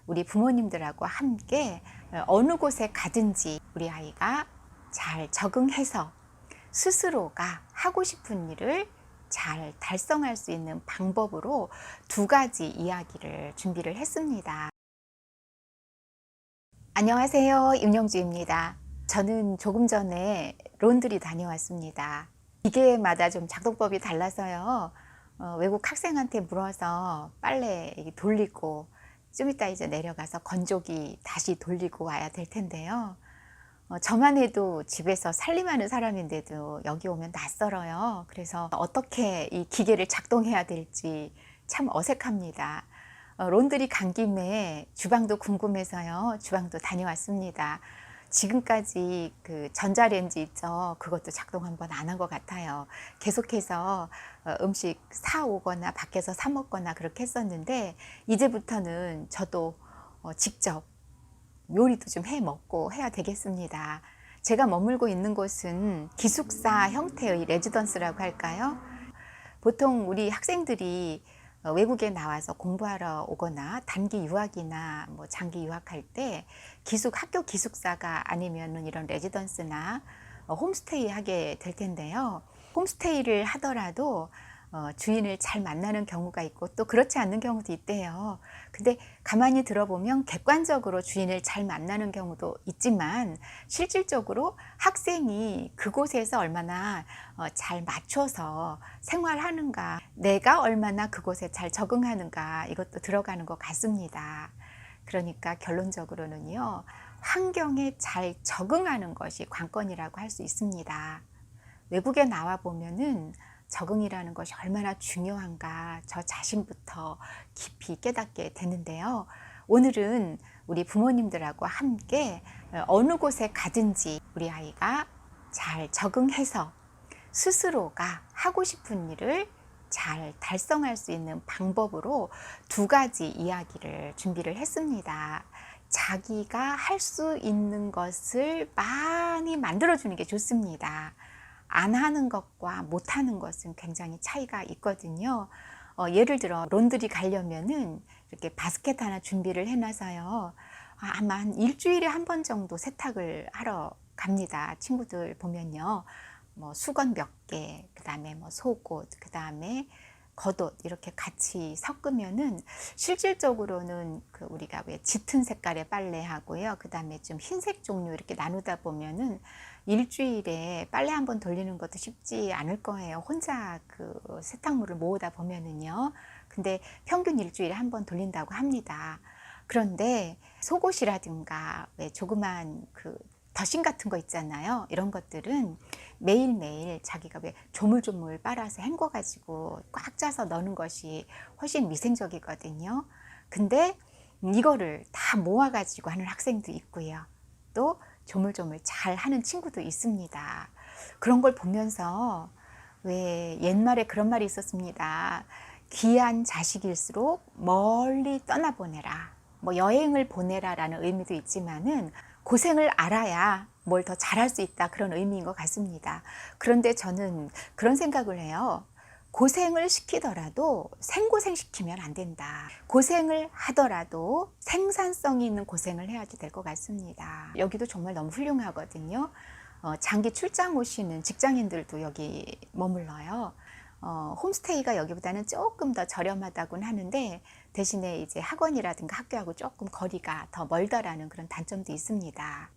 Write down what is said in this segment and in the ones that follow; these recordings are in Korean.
우리 부모님들하고 함께 어느 곳에 가든지 우리 아이가 잘 적응해서 스스로가 하고 싶은 일을 잘 달성할 수 있는 방법으로 두 가지 이야기를 준비를 했습니다. 안녕하세요. 임영주입니다. 저는 조금 전에 론드리 다녀왔습니다. 기계마다 좀 작동법이 달라서요. 외국 학생한테 물어서 빨래 돌리고 좀 이따 이제 내려가서 건조기 다시 돌리고 와야 될 텐데요. 저만 해도 집에서 살림하는 사람인데도 여기 오면 낯설어요. 그래서 어떻게 이 기계를 작동해야 될지 참 어색합니다. 론드리 간 김에 주방도 궁금해서요. 주방도 다녀왔습니다. 지금까지 그 전자레인지 있죠. 그것도 작동 한번 안 한 것 같아요. 계속해서 음식 사 오거나 밖에서 사 먹거나 그렇게 했었는데 이제부터는 저도 직접 요리도 좀 해 먹고 해야 되겠습니다. 제가 머물고 있는 곳은 기숙사 형태의 레지던스라고 할까요? 보통 우리 학생들이 외국에 나와서 공부하러 오거나 단기 유학이나 뭐 장기 유학할 때 학교 기숙사가 아니면 이런 레지던스나 홈스테이 하게 될 텐데요. 홈스테이를 하더라도 주인을 잘 만나는 경우가 있고 또 그렇지 않는 경우도 있대요. 근데 가만히 들어보면 객관적으로 주인을 잘 만나는 경우도 있지만 실질적으로 학생이 그곳에서 얼마나 잘 맞춰서 생활하는가, 내가 얼마나 그곳에 잘 적응하는가, 이것도 들어가는 것 같습니다. 그러니까 결론적으로는요, 환경에 잘 적응하는 것이 관건이라고 할 수 있습니다. 외국에 나와 보면은 적응이라는 것이 얼마나 중요한가 저 자신부터 깊이 깨닫게 되는데요. 오늘은 우리 부모님들하고 함께 어느 곳에 가든지 우리 아이가 잘 적응해서 스스로가 하고 싶은 일을 잘 달성할 수 있는 방법으로 두 가지 이야기를 준비를 했습니다. 자기가 할 수 있는 것을 많이 만들어주는 게 좋습니다. 안 하는 것과 못 하는 것은 굉장히 차이가 있거든요. 예를 들어 론드리 가려면은 이렇게 바스켓 하나 준비를 해놔서요. 아마 한 일주일에 한 번 정도 세탁을 하러 갑니다. 친구들 보면요. 뭐 수건 몇 개, 그 다음에 뭐 속옷, 그 다음에 겉옷 이렇게 같이 섞으면은 실질적으로는 그 우리가 왜 짙은 색깔의 빨래하고요. 그 다음에 좀 흰색 종류 이렇게 나누다 보면은 일주일에 빨래 한 번 돌리는 것도 쉽지 않을 거예요. 혼자 그 세탁물을 모으다 보면은요. 근데 평균 일주일에 한 번 돌린다고 합니다. 그런데 속옷이라든가 왜 조그만 그 더신 같은 거 있잖아요. 이런 것들은 매일매일 자기가 왜 조물조물 빨아서 헹궈 가지고 꽉 짜서 넣는 것이 훨씬 위생적이거든요. 근데 이거를 다 모아 가지고 하는 학생도 있고요. 또 조물조물 잘 하는 친구도 있습니다. 그런 걸 보면서 왜 옛말에 그런 말이 있었습니다. 귀한 자식일수록 멀리 떠나보내라. 뭐 여행을 보내라 라는 의미도 있지만은 고생을 알아야 뭘 더 잘할 수 있다, 그런 의미인 것 같습니다. 그런데 저는 그런 생각을 해요. 고생을 시키더라도 생고생 시키면 안 된다. 고생을 하더라도 생산성이 있는 고생을 해야지 될 것 같습니다. 여기도 정말 너무 훌륭하거든요. 장기 출장 오시는 직장인들도 여기 머물러요. 홈스테이가 여기보다는 조금 더 저렴하다고는 하는데 대신에 이제 학원이라든가 학교하고 조금 거리가 더 멀다라는 그런 단점도 있습니다.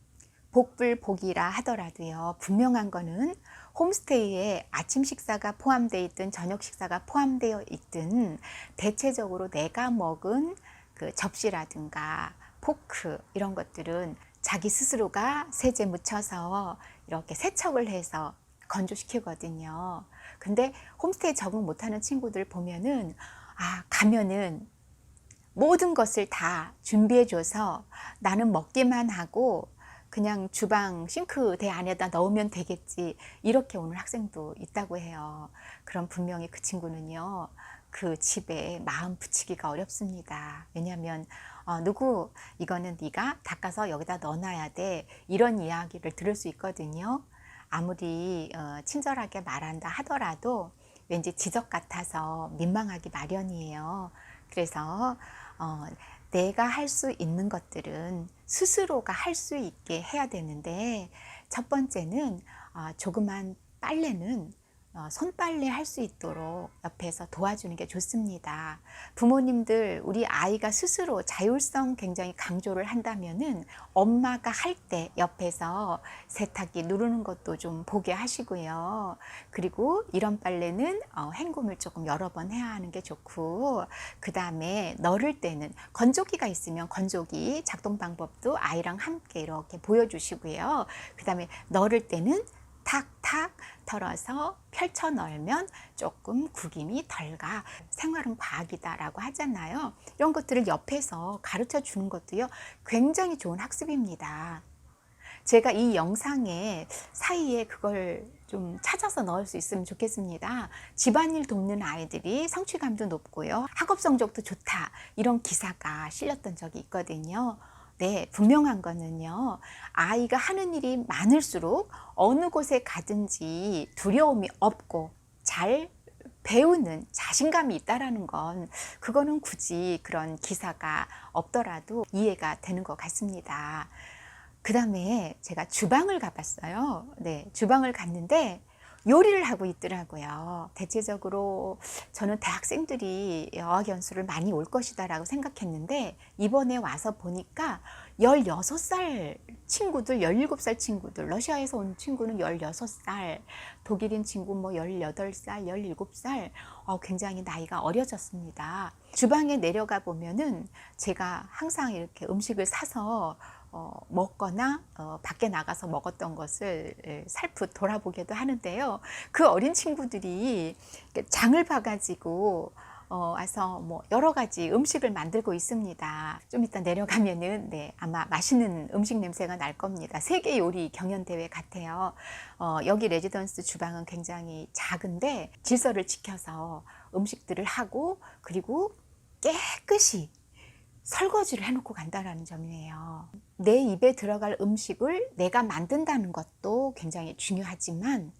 복불복이라 하더라도요, 분명한 거는 홈스테이에 아침 식사가 포함되어 있든 저녁 식사가 포함되어 있든 대체적으로 내가 먹은 그 접시라든가 포크 이런 것들은 자기 스스로가 세제 묻혀서 이렇게 세척을 해서 건조시키거든요. 근데 홈스테이 적응 못하는 친구들 보면은 가면은 모든 것을 다 준비해 줘서 나는 먹기만 하고 그냥 주방 싱크대 안에다 넣으면 되겠지, 이렇게 오는 학생도 있다고 해요. 그럼 분명히 그 친구는요, 그 집에 마음 붙이기가 어렵습니다. 왜냐하면 누구 이거는 네가 닦아서 여기다 넣어놔야 돼, 이런 이야기를 들을 수 있거든요. 아무리 친절하게 말한다 하더라도 왠지 지적 같아서 민망하기 마련이에요. 그래서 내가 할 수 있는 것들은 스스로가 할 수 있게 해야 되는데, 첫 번째는 조그만 빨래는 손빨래 할 수 있도록 옆에서 도와주는 게 좋습니다. 부모님들 우리 아이가 스스로 자율성 굉장히 강조를 한다면은 엄마가 할 때 옆에서 세탁기 누르는 것도 좀 보게 하시고요. 그리고 이런 빨래는 헹굼을 조금 여러 번 해야 하는 게 좋고, 그 다음에 널을 때는 건조기가 있으면 건조기 작동 방법도 아이랑 함께 이렇게 보여주시고요. 그 다음에 널을 때는 탁탁 털어서 펼쳐 널면 조금 구김이 덜 가. 생활은 과학이다라고 하잖아요. 이런 것들을 옆에서 가르쳐 주는 것도요, 굉장히 좋은 학습입니다. 제가 이 영상에 사이에 그걸 좀 찾아서 넣을 수 있으면 좋겠습니다. 집안일 돕는 아이들이 성취감도 높고요, 학업 성적도 좋다, 이런 기사가 실렸던 적이 있거든요. 네, 분명한 거는요, 아이가 하는 일이 많을수록 어느 곳에 가든지 두려움이 없고 잘 배우는 자신감이 있다라는 건, 그거는 굳이 그런 기사가 없더라도 이해가 되는 것 같습니다. 그 다음에 제가 주방을 가봤어요. 네, 주방을 갔는데 요리를 하고 있더라고요. 대체적으로 저는 대학생들이 어학연수를 많이 올 것이다 라고 생각했는데, 이번에 와서 보니까 16살 친구들, 17살 친구들, 러시아에서 온 친구는 16살, 독일인 친구 뭐 18살, 17살, 굉장히 나이가 어려졌습니다. 주방에 내려가 보면은 제가 항상 이렇게 음식을 사서 먹거나 밖에 나가서 먹었던 것을 살풋 돌아보기도 하는데요. 그 어린 친구들이 장을 봐가지고 와서 뭐 여러 가지 음식을 만들고 있습니다. 좀 이따 내려가면은 네, 아마 맛있는 음식 냄새가 날 겁니다. 세계 요리 경연대회 같아요. 여기 레지던스 주방은 굉장히 작은데 질서를 지켜서 음식들을 하고, 그리고 깨끗이 설거지를 해놓고 간다는 점이에요. 내 입에 들어갈 음식을 내가 만든다는 것도 굉장히 중요하지만,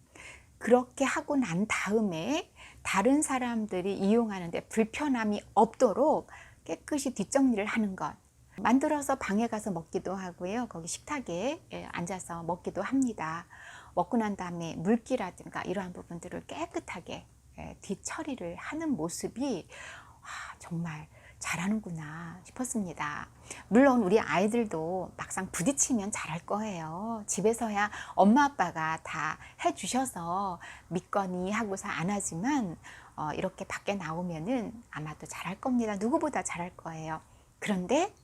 그렇게 하고 난 다음에 다른 사람들이 이용하는데 불편함이 없도록 깨끗이 뒷정리를 하는 것. 만들어서 방에 가서 먹기도 하고요, 거기 식탁에 앉아서 먹기도 합니다. 먹고 난 다음에 물기라든가 이러한 부분들을 깨끗하게 뒷처리를 하는 모습이 정말 잘하는구나 싶었습니다. 물론 우리 아이들도 막상 부딪히면 잘할 거예요. 집에서야 엄마 아빠가 다 해주셔서 믿거니 하고서 안 하지만 이렇게 밖에 나오면은 아마도 잘할 겁니다. 누구보다 잘할 거예요. 그런데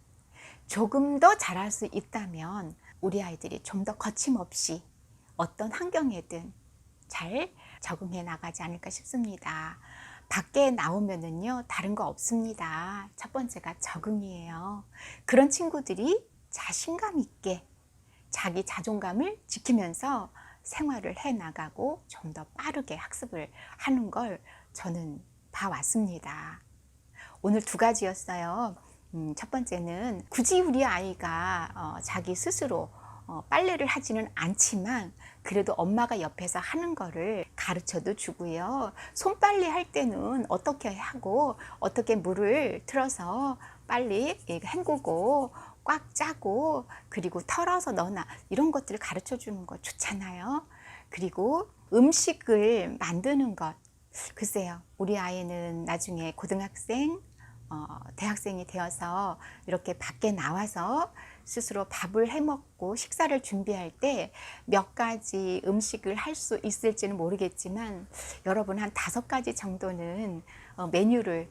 조금 더 잘할 수 있다면 우리 아이들이 좀 더 거침없이 어떤 환경에든 잘 적응해 나가지 않을까 싶습니다. 밖에 나오면은요, 다른 거 없습니다. 첫 번째가 적응이에요. 그런 친구들이 자신감 있게 자기 자존감을 지키면서 생활을 해 나가고 좀 더 빠르게 학습을 하는 걸 저는 봐왔습니다. 오늘 두 가지였어요. 첫 번째는 굳이 우리 아이가 자기 스스로 빨래를 하지는 않지만 그래도 엄마가 옆에서 하는 거를 가르쳐도 주고요. 손빨래 할 때는 어떻게 하고 어떻게 물을 틀어서 빨리 헹구고 꽉 짜고 그리고 털어서 넣어놔, 이런 것들을 가르쳐 주는 거 좋잖아요. 그리고 음식을 만드는 것, 글쎄요, 우리 아이는 나중에 고등학생, 대학생이 되어서 이렇게 밖에 나와서 스스로 밥을 해 먹고 식사를 준비할 때 몇 가지 음식을 할 수 있을지는 모르겠지만, 여러분 한 5가지 정도는 메뉴를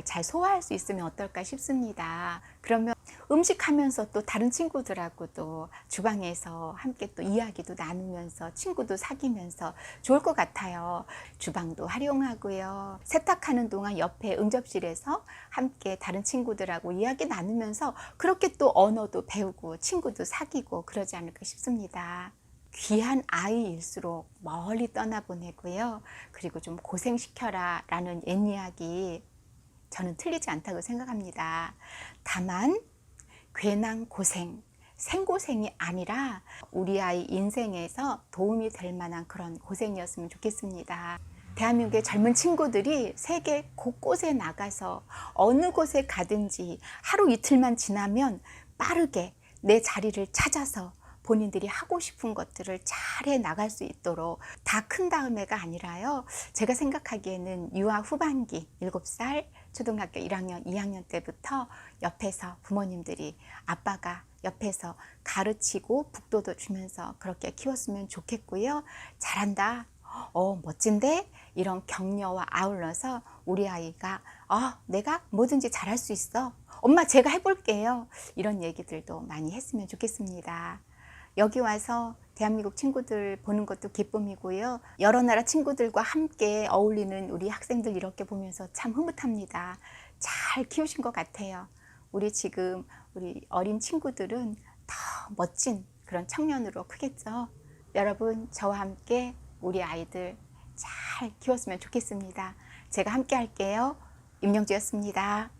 잘 소화할 수 있으면 어떨까 싶습니다. 그러면 음식하면서 또 다른 친구들하고도 주방에서 함께 또 이야기도 나누면서 친구도 사귀면서 좋을 것 같아요. 주방도 활용하고요, 세탁하는 동안 옆에 응접실에서 함께 다른 친구들하고 이야기 나누면서 그렇게 또 언어도 배우고 친구도 사귀고 그러지 않을까 싶습니다. 귀한 아이일수록 멀리 떠나보내고요, 그리고 좀 고생시켜라 라는 옛 이야기 저는 틀리지 않다고 생각합니다. 다만 괜한 고생, 생고생이 아니라 우리 아이 인생에서 도움이 될 만한 그런 고생이었으면 좋겠습니다. 대한민국의 젊은 친구들이 세계 곳곳에 나가서 어느 곳에 가든지 하루 이틀만 지나면 빠르게 내 자리를 찾아서 본인들이 하고 싶은 것들을 잘해 나갈 수 있도록 다 큰 다음에가 아니라요. 제가 생각하기에는 유아 후반기 7살 초등학교 1학년, 2학년 때부터 옆에서 부모님들이 아빠가 옆에서 가르치고 북돋워 주면서 그렇게 키웠으면 좋겠고요. 잘한다. 멋진데? 이런 격려와 아울러서 우리 아이가 내가 뭐든지 잘할 수 있어. 엄마 제가 해볼게요. 이런 얘기들도 많이 했으면 좋겠습니다. 여기 와서 대한민국 친구들 보는 것도 기쁨이고요. 여러 나라 친구들과 함께 어울리는 우리 학생들 이렇게 보면서 참 흐뭇합니다. 잘 키우신 것 같아요. 우리 어린 친구들은 더 멋진 그런 청년으로 크겠죠. 여러분, 저와 함께 우리 아이들 잘 키웠으면 좋겠습니다. 제가 함께 할게요. 임영주였습니다.